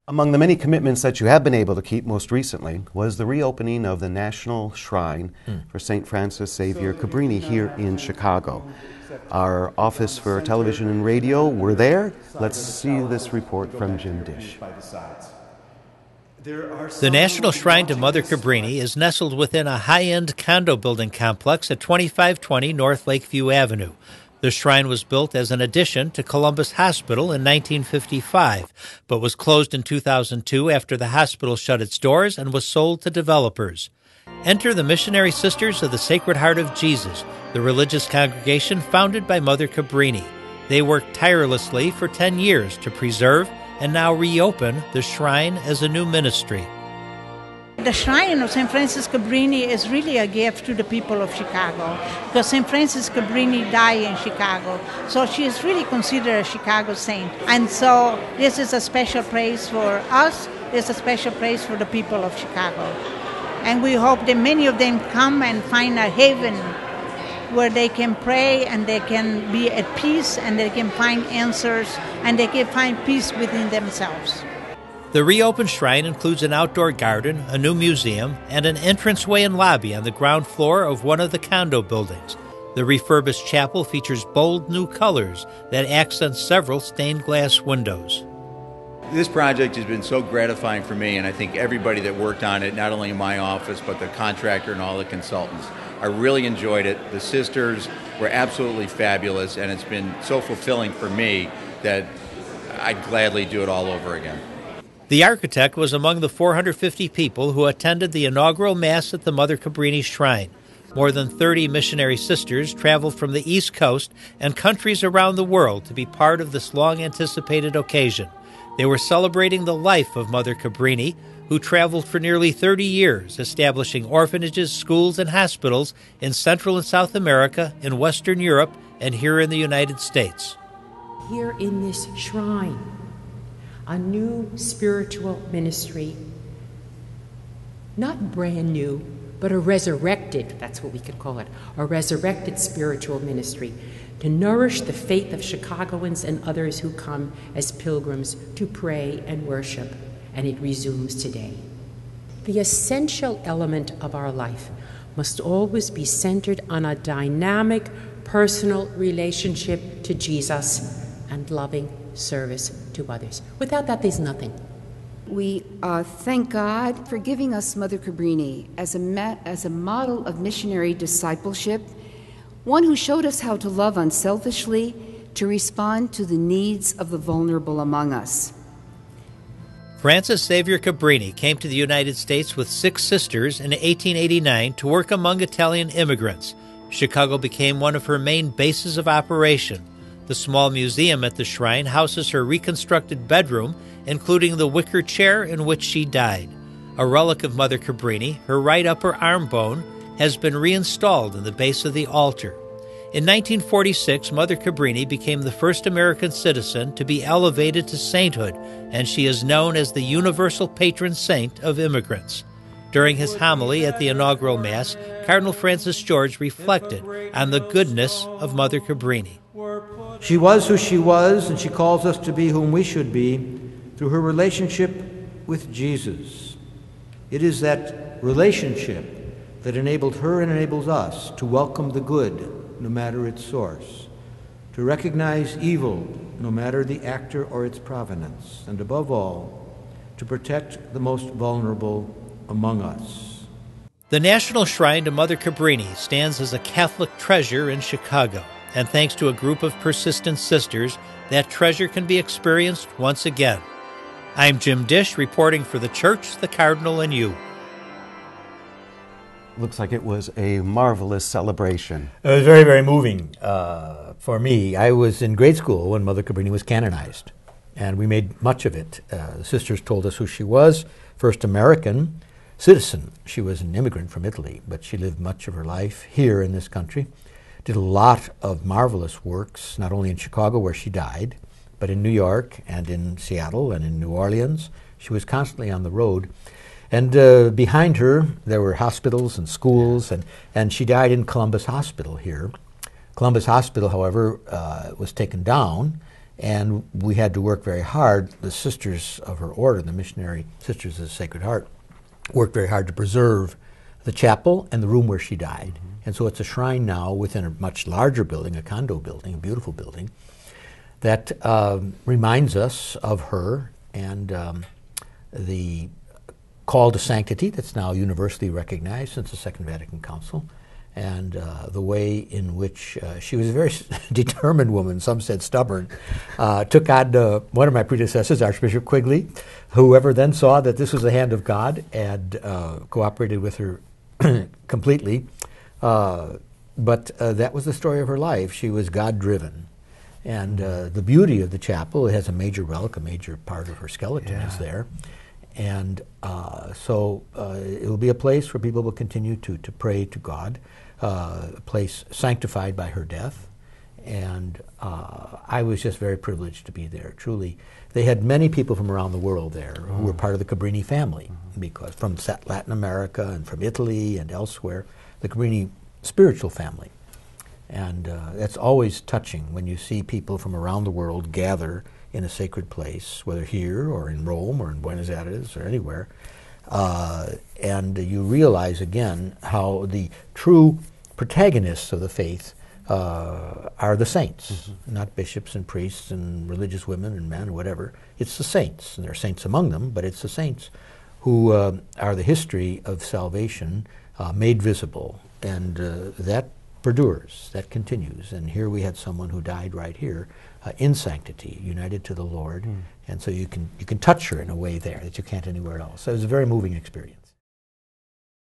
Among the many commitments that you have been able to keep most recently was the reopening of the National Shrine for St. Francis Xavier Cabrini here in Chicago. Our office for television and radio were there. Let's see this report from Jim Dish. The National Shrine to Mother Cabrini is nestled within a high-end condo building complex at 2520 North Lakeview Avenue. The shrine was built as an addition to Columbus Hospital in 1955, but was closed in 2002 after the hospital shut its doors and was sold to developers. Enter the Missionary Sisters of the Sacred Heart of Jesus, the religious congregation founded by Mother Cabrini. They worked tirelessly for 10 years to preserve and now reopen the shrine as a new ministry. The shrine of St. Francis Cabrini is really a gift to the people of Chicago because St. Francis Cabrini died in Chicago. So she is really considered a Chicago saint. And so this is a special place for us. It's a special place for the people of Chicago. And we hope that many of them come and find a haven where they can pray and they can be at peace and they can find answers and they can find peace within themselves. The reopened shrine includes an outdoor garden, a new museum, and an entranceway and lobby on the ground floor of one of the condo buildings. The refurbished chapel features bold new colors that accent several stained glass windows. This project has been so gratifying for me, and I think everybody that worked on it, not only in my office, but the contractor and all the consultants. I really enjoyed it. The sisters were absolutely fabulous, and it's been so fulfilling for me that I'd gladly do it all over again. The architect was among the 450 people who attended the inaugural Mass at the Mother Cabrini Shrine. More than 30 missionary sisters traveled from the East Coast and countries around the world to be part of this long-anticipated occasion. They were celebrating the life of Mother Cabrini, who traveled for nearly 30 years, establishing orphanages, schools, and hospitals in Central and South America, in Western Europe, and here in the United States. Here in this shrine, a new spiritual ministry, not brand new, but a resurrected, that's what we could call it, a resurrected spiritual ministry to nourish the faith of Chicagoans and others who come as pilgrims to pray and worship, and it resumes today. The essential element of our life must always be centered on a dynamic, personal relationship to Jesus and loving service to others. Without that, there's nothing. We thank God for giving us Mother Cabrini as a model of missionary discipleship, one who showed us how to love unselfishly, to respond to the needs of the vulnerable among us. Francis Xavier Cabrini came to the United States with 6 sisters in 1889 to work among Italian immigrants. Chicago became one of her main bases of operation. The small museum at the shrine houses her reconstructed bedroom, including the wicker chair in which she died. A relic of Mother Cabrini, her right upper arm bone, has been reinstalled in the base of the altar. In 1946, Mother Cabrini became the first American citizen to be elevated to sainthood, and she is known as the universal patron saint of immigrants. During his homily at the inaugural Mass, Cardinal Francis George reflected on the goodness of Mother Cabrini. She was who she was, and she calls us to be whom we should be through her relationship with Jesus. It is that relationship that enabled her and enables us to welcome the good, no matter its source, to recognize evil, no matter the actor or its provenance, and above all, to protect the most vulnerable among us. The National Shrine to Mother Cabrini stands as a Catholic treasure in Chicago, and thanks to a group of persistent sisters, that treasure can be experienced once again. I'm Jim Dish, reporting for the Church, the Cardinal and You. Looks like it was a marvelous celebration. It was very, very moving for me. I was in grade school when Mother Cabrini was canonized, and we made much of it. The sisters told us who she was, first American citizen. She was an immigrant from Italy, but she lived much of her life here in this country, did a lot of marvelous works, not only in Chicago where she died, but in New York and in Seattle and in New Orleans. She was constantly on the road. And behind her, there were hospitals and schools, and she died in Columbus Hospital here. Columbus Hospital, however, was taken down And we had to work very hard. The sisters of her order, the Missionary Sisters of the Sacred Heart, worked very hard to preserve the chapel and the room where she died. And so it's a shrine now within a much larger building, a condo building, a beautiful building, that reminds us of her and the call to sanctity that's now universally recognized since the Second Vatican Council, and the way in which she was a very determined woman, some said stubborn, took on one of my predecessors, Archbishop Quigley, whoever then saw that this was the hand of God and cooperated with her completely. But that was the story of her life. She was God-driven. And the beauty of the chapel, it has a major relic, a major part of her skeleton is there. And so it will be a place where people will continue to pray to God, a place sanctified by her death. And I was just very privileged to be there, truly. They had many people from around the world there who were part of the Cabrini family, because from Latin America and from Italy and elsewhere, the Cabrini spiritual family. And that's always touching when you see people from around the world gather in a sacred place, whether here or in Rome or in Buenos Aires or anywhere. And you realize again how the true protagonists of the faith are the saints, not bishops and priests and religious women and men or whatever. It's the saints, and there are saints among them, but it's the saints who are the history of salvation made visible. And that perdures, that continues. And here we had someone who died right here in sanctity, united to the Lord. And so you can touch her in a way there that you can't anywhere else. So it was a very moving experience.